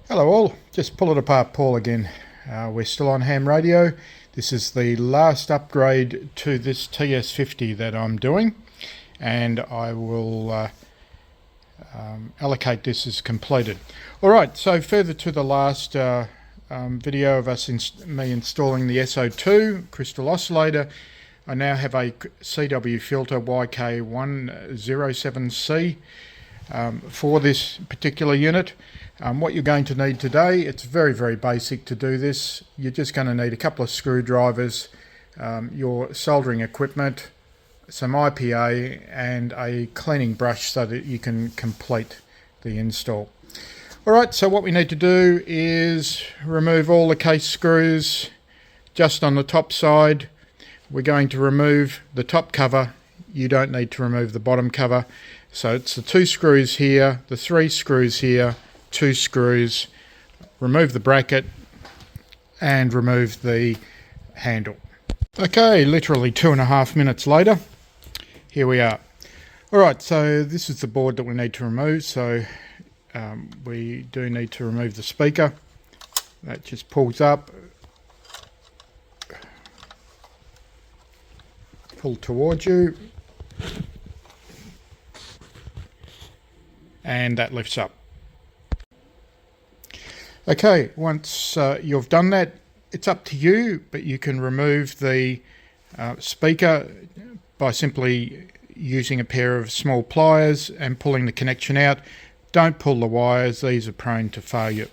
Hello all, just pull it apart Paul again. We're still on ham radio. This is the last upgrade to this TS-50 that I'm doing, and I will allocate this as completed. Alright, so further to the last video of me installing the SO2 crystal oscillator, I now have a CW filter YK-107C for this particular unit. What you're going to need today, it's very basic to do this. You're just going to need a couple of screwdrivers, your soldering equipment, some IPA and a cleaning brush so that you can complete the install. Alright, so what we need to do is remove all the case screws just on the top side. We're going to remove the top cover. You don't need to remove the bottom cover. So it's the 2 screws here, the 3 screws here, 2 screws, remove the bracket and remove the handle. Okay, literally 2.5 minutes later, here we are. Alright, so this is the board that we need to remove. So we do need to remove the speaker. That just pulls up, pull towards you, and that lifts up. Okay, once you've done that, it's up to you, but you can remove the speaker by simply using a pair of small pliers and pulling the connection out. Don't pull the wires, these are prone to failure.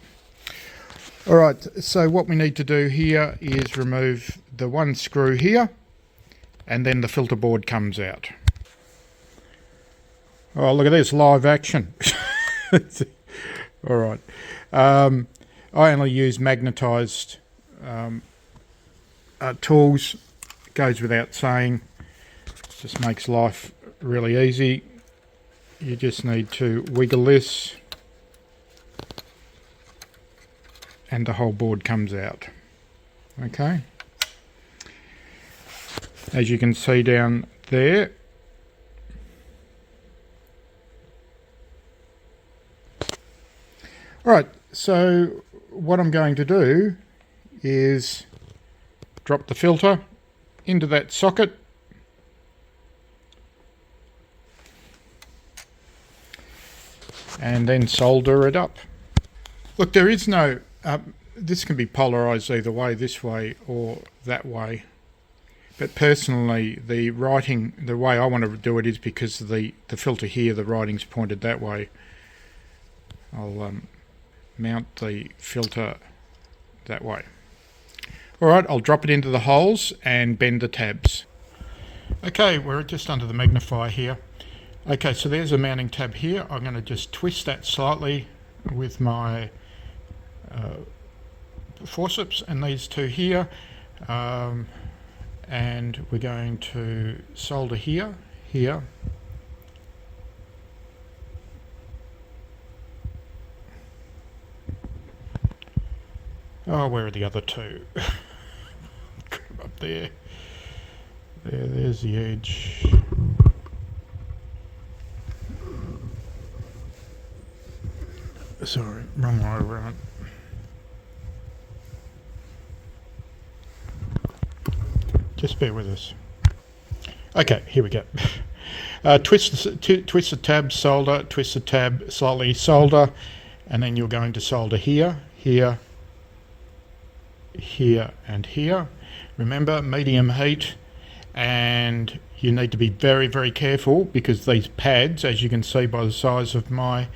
Alright, so what we need to do here is remove the 1 screw here, and then the filter board comes out. Oh, look at this, live action. Alright. I only use magnetised tools. It goes without saying. Just makes life really easy. You just need to wiggle this and the whole board comes out. Okay. As you can see down there, alright, so what I'm going to do is drop the filter into that socket and then solder it up. Look, there is no, this can be polarized either way, this way or that way. But personally, the way I want to do it is because the filter here, the writing's pointed that way. I'll mount the filter that way. Alright, I'll drop it into the holes and bend the tabs. Okay, we're just under the magnifier here. Okay, so there's a mounting tab here. I'm going to just twist that slightly with my forceps, and these 2 here. And we're going to solder here, here. Oh, where are the other 2? Up there. There's the edge. Sorry, wrong way around. Just bear with us. Okay, here we go. Twist the tab, solder, twist the tab, slightly solder, and then you're going to solder here, here, here and here. Remember, medium heat, and you need to be very careful because these pads, as you can see by the size of my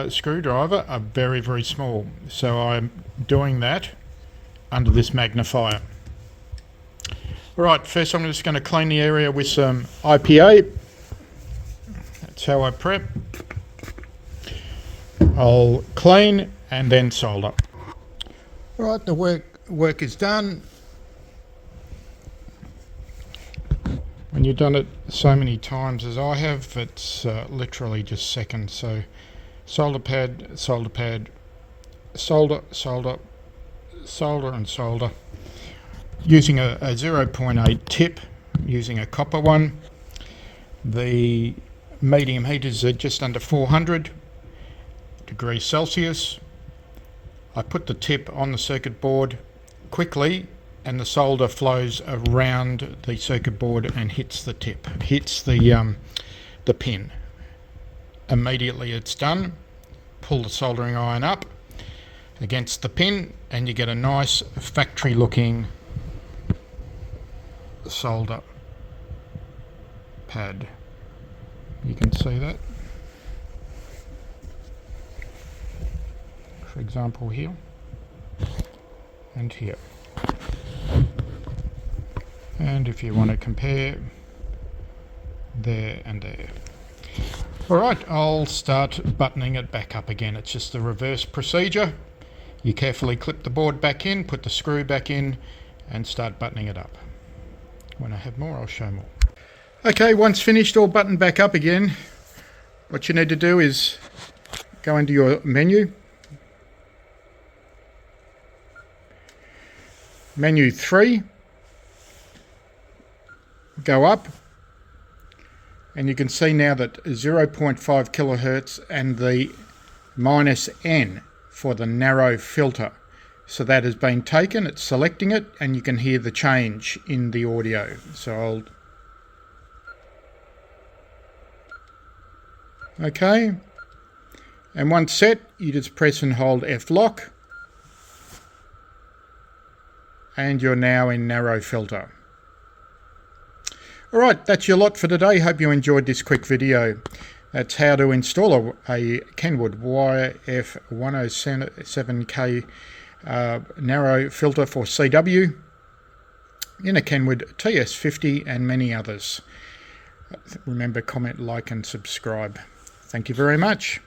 screwdriver, are very small. So I'm doing that under this magnifier. Right, first I'm just going to clean the area with some IPA. That's how I prep. I'll clean and then solder. Right, the work is done. When you've done it so many times as I have, it's literally just seconds. So solder pad, solder, solder, solder and solder. Using a 0.8 tip, using a copper one. The medium heaters are just under 400 degrees Celsius. I put the tip on the circuit board quickly, and the solder flows around the circuit board and hits the tip, hits the pin. Immediately it's done, pull the soldering iron up against the pin and you get a nice factory looking solder pad. You can see that, for example, here and here. And if you want to compare, there and there. Alright, I'll start buttoning it back up again. It's just the reverse procedure. You carefully clip the board back in, put the screw back in and start buttoning it up. When I have more, I'll show more. Okay, once finished, all buttoned back up again, what you need to do is go into your menu. Menu 3. Go up. And you can see now that 0.5 kilohertz and the -N for the narrow filter. So that has been taken, it's selecting it, and you can hear the change in the audio. So okay, and once set, you just press and hold F lock, and you're now in narrow filter. Alright, that's your lot for today. Hope you enjoyed this quick video. That's how to install a Kenwood YK-107C narrow filter for CW in a Kenwood TS-50 and many others. Remember, comment, like and subscribe. Thank you very much.